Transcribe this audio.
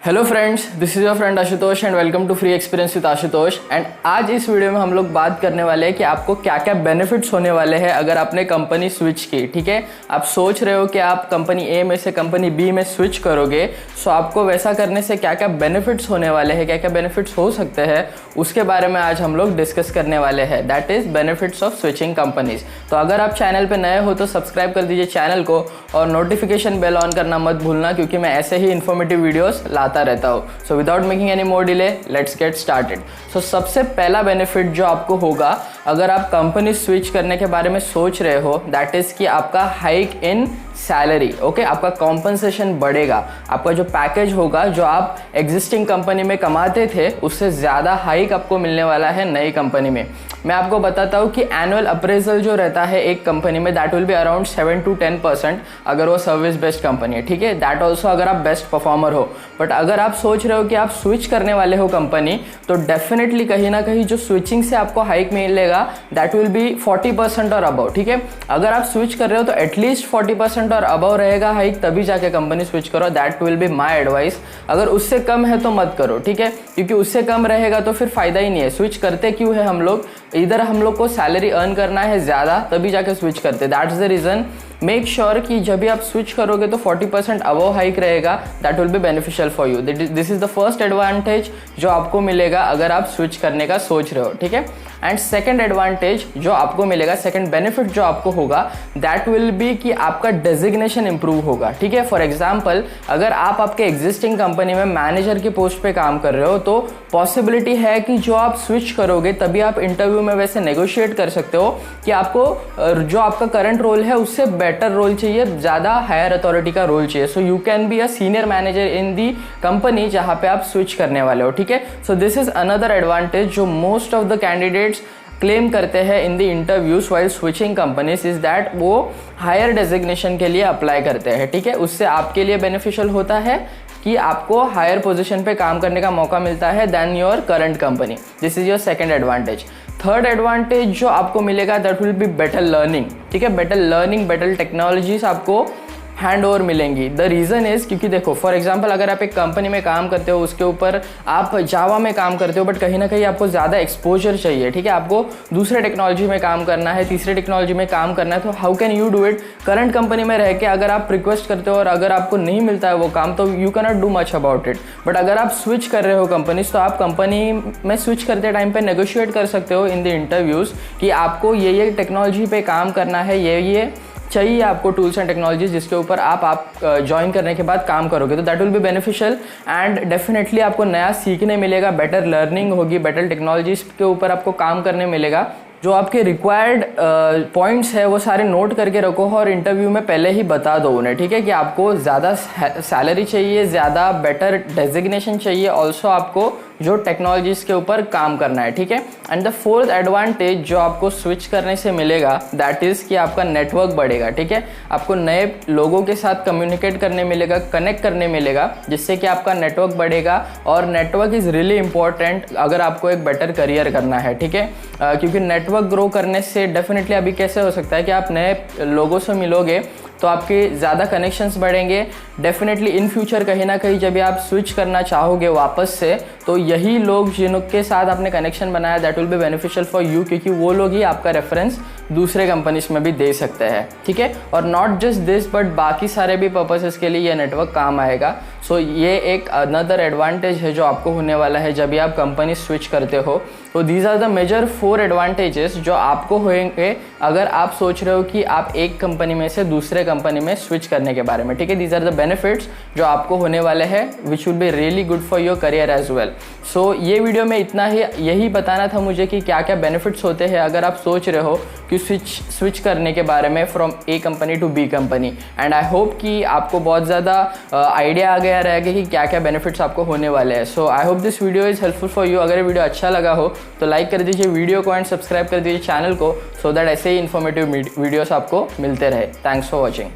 Hello friends, this is your friend Ashutosh and welcome to free experience with Ashutosh. And आज इस video में हम लोग बात करने वाले हैं कि आपको क्या क्या बेनिफिट्स होने वाले हैं अगर आपने कंपनी स्विच की। ठीक है, आप सोच रहे हो कि आप कंपनी ए में से कंपनी बी में स्विच करोगे, सो आपको वैसा करने से क्या क्या बेनिफिट्स होने वाले हैं, क्या क्या बेनिफिट्स हो सकते हैं, उसके बारे में आज हम लोग डिस्कस करने वाले हैं। That is benefits of switching companies. तो अगर आप चैनल पर नए हो तो सब्सक्राइब कर दीजिए चैनल को और नोटिफिकेशन बेल ऑन करना मत भूलना, क्योंकि मैं ऐसे ही इन्फॉर्मेटिव वीडियोस लाता रहता हूँ। So without making any more delay, let's get started. So सबसे पहला बेनिफिट जो आपको होगा अगर आप कंपनी स्विच करने के बारे में सोच रहे हो, दैट इज़ कि आपका हाइक इन सैलरी। ओके, आपका कॉम्पनसेशन बढ़ेगा। आपका जो पैकेज होगा, जो आप एग्जिस्टिंग कंपनी में कमाते थे, उससे ज़्यादा हाइक आपको मिलने वाला है नई कंपनी में। मैं आपको बताता हूँ कि एनुअल अप्रेजल जो रहता है एक कंपनी में, that will be around 7 to 10% अगर वो सर्विस बेस्ड कंपनी है। ठीक है, दैट ऑल्सो अगर आप बेस्ट परफॉर्मर हो। बट अगर आप सोच रहे हो कि आप स्विच करने वाले हो कंपनी, तो डेफिनेटली कहीं ना कहीं जो स्विचिंग से आपको हाइक मिलेगा दैट विल बी 40% और अबव। ठीक है, अगर आप स्विच कर रहे हो तो एटलीस्ट 40% और अबव रहेगा हाइक, तभी जाके कंपनी स्विच करो। That will be my advice. अगर उससे कम है तो मत करो। ठीक है, क्योंकि उससे कम रहेगा तो फिर फायदा ही नहीं है। स्विच करते क्यों है हम लोग? इधर हम लोग को सैलरी अर्न करना है ज़्यादा, तभी जाके स्विच करते। That's the reason. Make sure कि जब भी आप स्विच करोगे तो 40% अबव हाइक रहेगा। That will be beneficial for you. This is the first advantage जो आपको मिलेगा अगर आप स्विच करने का सोच रहे हो। ठीक है, एंड सेकंड एडवांटेज जो आपको मिलेगा, सेकंड बेनिफिट जो आपको होगा, दैट विल बी कि आपका डेजिग्नेशन इंप्रूव होगा। ठीक है, फॉर एग्जांपल अगर आप आपके एग्जिस्टिंग कंपनी में मैनेजर की पोस्ट पे काम कर रहे हो, तो पॉसिबिलिटी है कि जो आप स्विच करोगे तभी आप इंटरव्यू में वैसे नेगोशिएट कर सकते हो कि आपको जो आपका करंट रोल है उससे बेटर रोल चाहिए, ज़्यादा हायर अथॉरिटी का रोल चाहिए। So you can be a senior manager in the company जहाँ पे आप स्विच करने वाले हो। ठीक है, so this is another advantage जो most of the candidates claim करते हैं in the interviews while switching companies, is that वो हायर डेजिग्नेशन के लिए अप्लाई करते हैं। ठीक है, उससे आपके लिए बेनिफिशियल होता है कि आपको हायर पोजीशन पे काम करने का मौका मिलता है then your current company. This is your second advantage. Third advantage जो आपको मिलेगा that will be better learning. ठीक है, बेटर लर्निंग, बेटर टेक्नोलॉजीज आपको हैंड ओवर मिलेंगी। द रीज़न इज़ क्योंकि देखो, फॉर एग्जांपल अगर आप एक कंपनी में काम करते हो, उसके ऊपर आप जावा में काम करते हो, बट कहीं ना कहीं आपको ज़्यादा एक्सपोजर चाहिए। ठीक है, आपको दूसरे टेक्नोलॉजी में काम करना है, तीसरे टेक्नोलॉजी में काम करना है, तो how can you do it? Current company में रह के अगर आप रिक्वेस्ट करते हो और अगर आपको नहीं मिलता है वो काम, तो you can not do much about it. But अगर आप स्विच कर रहे हो कंपनी, तो आप कंपनी में स्विच करते टाइम पे नेगोशिएट कर सकते हो इन द इंटरव्यूज़ कि आपको ये टेक्नोलॉजी पे काम करना है, ये चाहिए आपको टूल्स एंड टेक्नोलॉजीज जिसके ऊपर आप ज्वाइन करने के बाद काम करोगे। तो that will be beneficial and definitely आपको नया सीखने मिलेगा, बेटर लर्निंग होगी, बेटर टेक्नोलॉजीज के ऊपर आपको काम करने मिलेगा। जो आपके रिक्वायर्ड पॉइंट्स है वो सारे नोट करके रखो और इंटरव्यू में पहले ही बता दो उन्हें। ठीक है, कि आपको ज़्यादा सैलरी चाहिए, ज़्यादा बेटर डेजिग्नेशन चाहिए, ऑल्सो आपको जो टेक्नोलॉजीज़ के ऊपर काम करना है। ठीक है, एंड द फोर्थ एडवांटेज जो आपको स्विच करने से मिलेगा दैट इज़ कि आपका नेटवर्क बढ़ेगा। ठीक है, आपको नए लोगों के साथ कम्युनिकेट करने मिलेगा, कनेक्ट करने मिलेगा, जिससे कि आपका नेटवर्क बढ़ेगा। और नेटवर्क इज़ रियली इंपॉर्टेंट अगर आपको एक बेटर करियर करना है। ठीक है, क्योंकि नेटवर्क ग्रो करने से डेफिनेटली अभी कैसे हो सकता है कि आप नए लोगों से मिलोगे तो आपके ज़्यादा कनेक्शंस बढ़ेंगे। डेफिनेटली इन फ्यूचर कहीं ना कहीं जब भी आप स्विच करना चाहोगे वापस से, तो यही लोग जिनके साथ आपने कनेक्शन बनाया that will be beneficial for you, क्योंकि वो लोग ही आपका रेफरेंस दूसरे कंपनीज में भी दे सकते हैं। ठीक है, और नॉट जस्ट दिस बट बाकी सारे भी पर्पसेस के लिए ये नेटवर्क काम आएगा। सो ये एक अनदर एडवांटेज है जो आपको होने वाला है जब भी आप कंपनी स्विच करते हो। तो these are the major 4 advantages जो आपको होंगे अगर आप सोच रहे हो कि आप एक कंपनी में से दूसरे कंपनी में स्विच करने के बारे में। ठीक है, दीज आर द बेनिफिट्स जो आपको होने वाले हैं which will be really good for your career as well. So ये वीडियो में इतना ही, यही बताना था मुझे कि क्या क्या बेनिफिट्स होते हैं अगर आप सोच रहे हो कि स्विच करने के बारे में from A company to B company. And I hope कि आपको बहुत ज़्यादा आइडिया आ गया रहेगा कि क्या क्या बेनिफिट्स आपको होने वाले हैं। So I hope this video is helpful for you. अगर ये वीडियो अच्छा लगा हो तो लाइक कर दीजिए वीडियो को एंड सब्सक्राइब कर दीजिए चैनल को, सो दैट ऐसे ही इन्फॉर्मेटिव वीडियोस आपको मिलते रहे। Thanks for watching.